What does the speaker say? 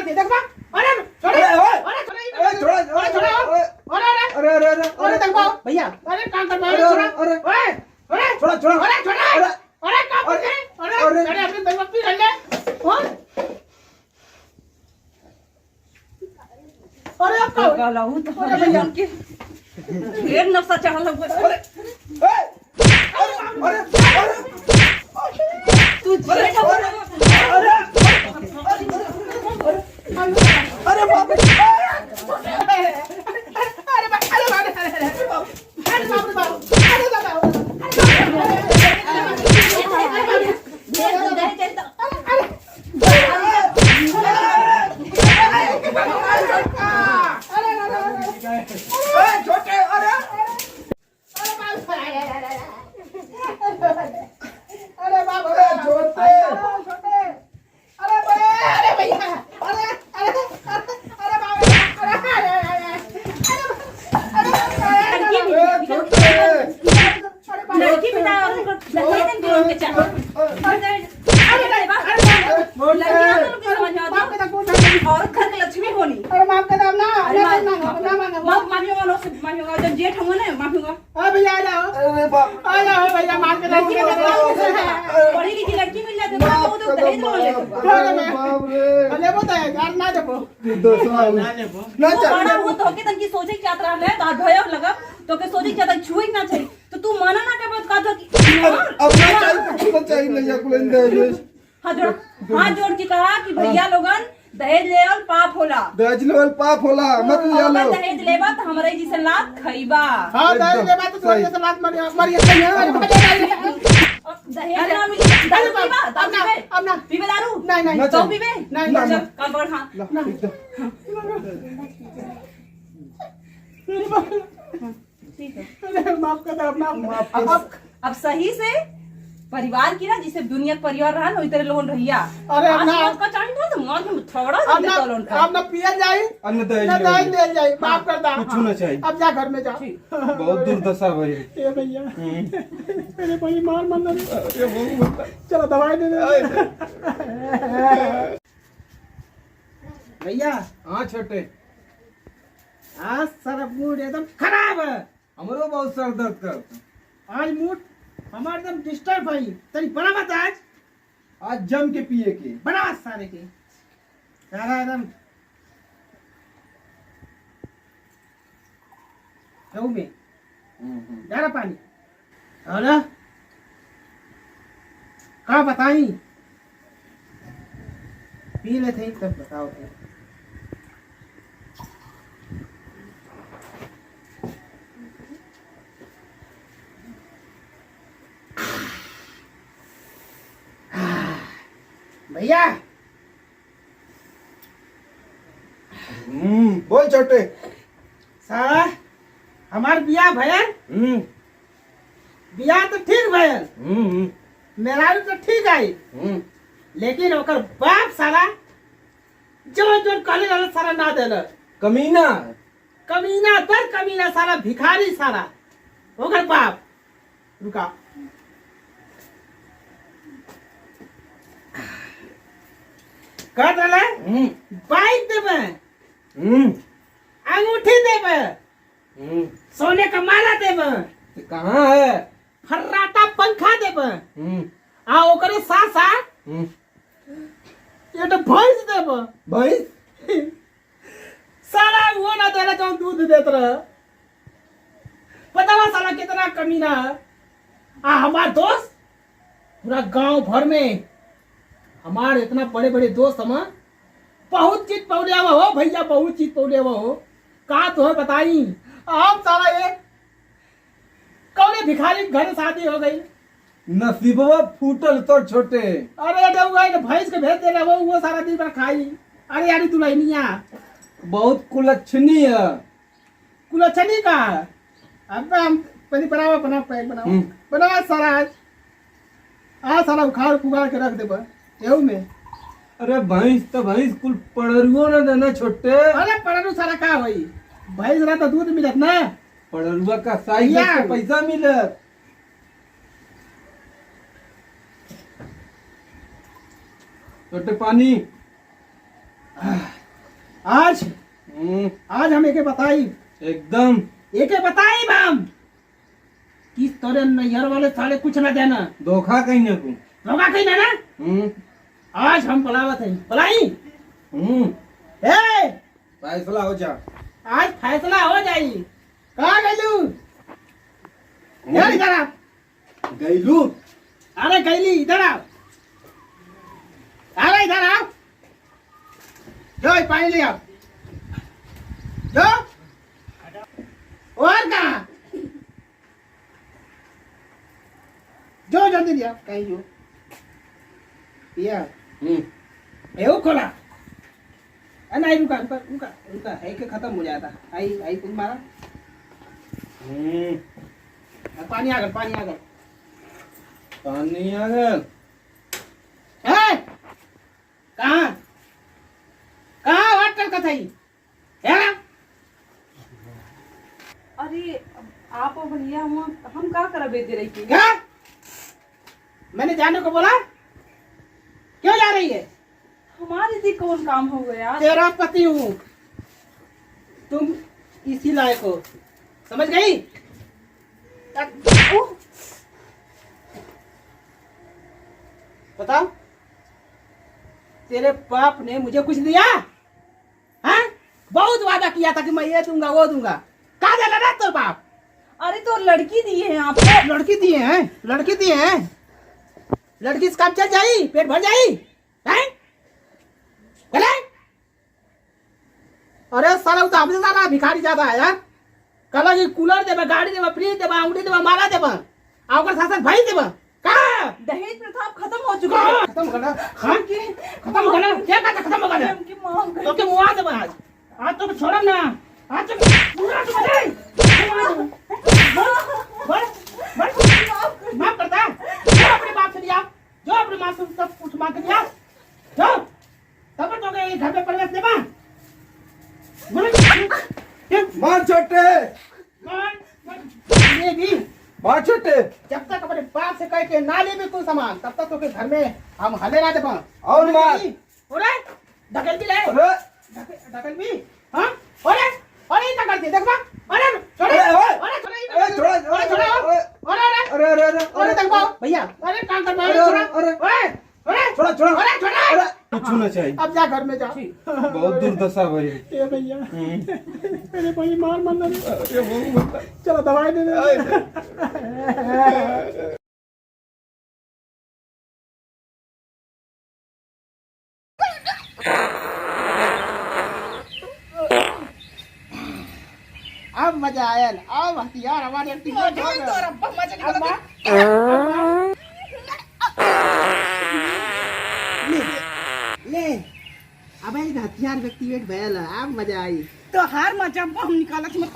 मार दे देखो अरे छोड़ो अरे छोड़ो अरे अरे अरे अरे देखो भैया अरे काम कर अरे अरे अरे छोड़ो छोड़ो अरे छोड़ो अरे काम कर अरे अरे अपने दरवाजे पे रख ले अरे अब का लाऊं तो भैया के ढेर नफसा चढ़ल अरे अरे अरे तू जेठ अरे अरे बाप रे अरे बाप छोटे अरे अरे बाप रे छोटे छोटे अरे अरे भैया अरे अरे अरे बाप रे लड़की बिना और के चाहो और घर के लक्ष्मी होनी अरे माफ कर दो ना माफियोगा जब जेठ होंगे ना माफियोगा अरे भैया आ जाओ भैया माफ कर दो बड़ी लिखी लड़की मिल जाती है तो दहेज लो ले वो तो यार ना देखो ना बड़ा वो तो के तनकी सोचे क्या तरह ले बात भयो लगा तो के सोचे क्या तक छुई ना चाहिए तो तू माना ना के बात का तो अब ना चाहिए नहीं कुल हाथ जोड़ के कहा कि भैया लोगन दहेज लेवल पाप होला दहेज लेवल पाप होला मत ले लो दहेज लेबा तो हमरे जैसे लात खइबा हां दहेज लेबा तो तोरे जैसे लात मरिया दहेज ना मिली दारू पीबा अब ना पीबे दारू नहीं तो पीबे नहीं चल काम पकड़ हां ठीक है माफ कर दो अपना अब सही से परिवार की ना जिसे दुनिया का परिवार रहा ना इतने लोगन रहिया अरे अपना का चाहिए था तो मार के थोड़ा दे तो लोन का अपना पिया जाए अन्न दहेज दे जाए माफ कर दा कुछ ना चाहिए अब जा घर में जा बहुत दुर्दशा भाई ए भैया मेरे भाई मार मन चलो दवाई दे दे भैया हां छोटे आज सर मूड एकदम खराब है हमरो बहुत सर दर्द करता आज मूड हमारे एकदम डिस्टर्ब है तेरी बना मत आज जम के पिए के बना सारे के सारा एकदम जाऊ में डारा पानी और का बताई पी ले थे तब बताओ थे भैया बोल छोटे सारा हमार बिया भयल बिया तो ठीक भयल मेरा तो ठीक आई लेकिन ओकर बाप सारा जो जो कहले वाला सारा ना देल कमीना कमीना दर कमीना सारा भिखारी सारा ओकर बाप रुका कह दले बाइक देबे अंगूठी देबे सोने का माला देबे कहाँ है फर्राटा पंखा देबे आ ओकरे साथ साथ ये तो भैंस देबे भाई सारा वो ना देला जो दूध देत रहे पता साला कितना कमीना है आ हमार दोस्त पूरा गांव भर में हमारे इतना बड़े बड़े दोस्त हम बहुत चीज पौड़े हुआ हो भैया बहुत चीज पौड़े हुआ हो कहा तो है बताई हम सारा एक कौने भिखारी घर शादी हो गई नसीबवा फूटल तो छोटे अरे भैंस के भेज दे वो सारा दिन भर खाई अरे यारी दुल्हनिया बहुत कुलच्छनी है कुलच्छनी का अब हम पहले बनावा बनावा सारा आज सारा उखाड़ पुगाड़ के रख दे एहू में अरे भैंस तो भैंस कुल पड़रुओ न देना छोटे अरे पड़रू सारा का होई भैंस रहा तो दूध मिलत ना पड़रुआ का साइज का पैसा मिलत छोटे पानी आज हम्म, आज हम एके बताई एकदम एके बताई हम कि तोरे नैहर वाले साले कुछ ना देना धोखा कहीं ना तू। धोखा कहीं ना हम्म, आज हम पलावत है पलाई हम्म, ए फैसला हो जा। आज फैसला हो जाई कहाँ गईलू यार इधर आ गईलू अरे गईली इधर आ अरे इधर आ जो ये पानी ले आओ जो और कहाँ जो जल्दी दिया कहीं जो पिया एवं खोला नहीं रुका रुका रुका रुका है कि खत्म हो जाता आई आई तुम मारा पानी आ गया पानी आ गया पानी आ गया। है कहाँ कहाँ वाटर का थी है अरे आप और भैया हम का करा बेचे रही थी क्या मैंने जाने को बोला क्यों जा रही है हमारे थी कौन काम हो गया तेरा पति हूँ तुम इसी लायक हो समझ गई ओह, बताओ तेरे बाप ने मुझे कुछ दिया हाँ बहुत वादा किया था कि मैं ये दूंगा वो दूंगा कहा देना ना तो बाप अरे तो लड़की दी है आपको लड़की दिए हैं लड़की दिए हैं लड़की से काम चल जाई पेट भर जाई हैं बोले अरे साला तो हमसे ज्यादा भिखारी ज्यादा है यार कल की कूलर देबा गाड़ी देबा फ्रिज देबा अंगूठी देबा माला देबा आकर साथ भाई देबा कहा दहेज प्रथा अब खत्म हो चुका है खत्म करना हाँ खत्म करना क्या कहता खत्म करना उनकी मांग तो के मुआ देबा आज तो छोड़म ना आज तो पूरा तो बजाई माफ करता है जो अपने बाप से लिया जो अपने माँ से सब कुछ मांग के लिया जो तब तो के घर पे प्रवेश देबा मार छोटे ये भी मार छोटे जब तक अपने बाप से कह के ना ले भी कोई सामान तब तक तो के घर में हम हले ना देबा और मार ओरे ढकल भी ले अरे ढकल भी हां ओरे ओरे ढकल दे देखबा अरे छोड़े अरे छोड़ा ओरे छोड़ा ओरे अरे अरे अरे अरे देखो भैया अरे काम कर अरे, छोड़ा अरे, ओरे ओरे छोड़ा छोड़ा अरे छोड़ा कुछ होना चाहिए। अब जा घर में जा बहुत दुर्दशा भाई। ए भैया अरे भाई मार मत चलो दवाई दे दे अब मजा आया अब हथियार हमारे ले अब हथियार व्यक्तिवेट भयल अब मजा आई तो हार मजा हम निकाला मत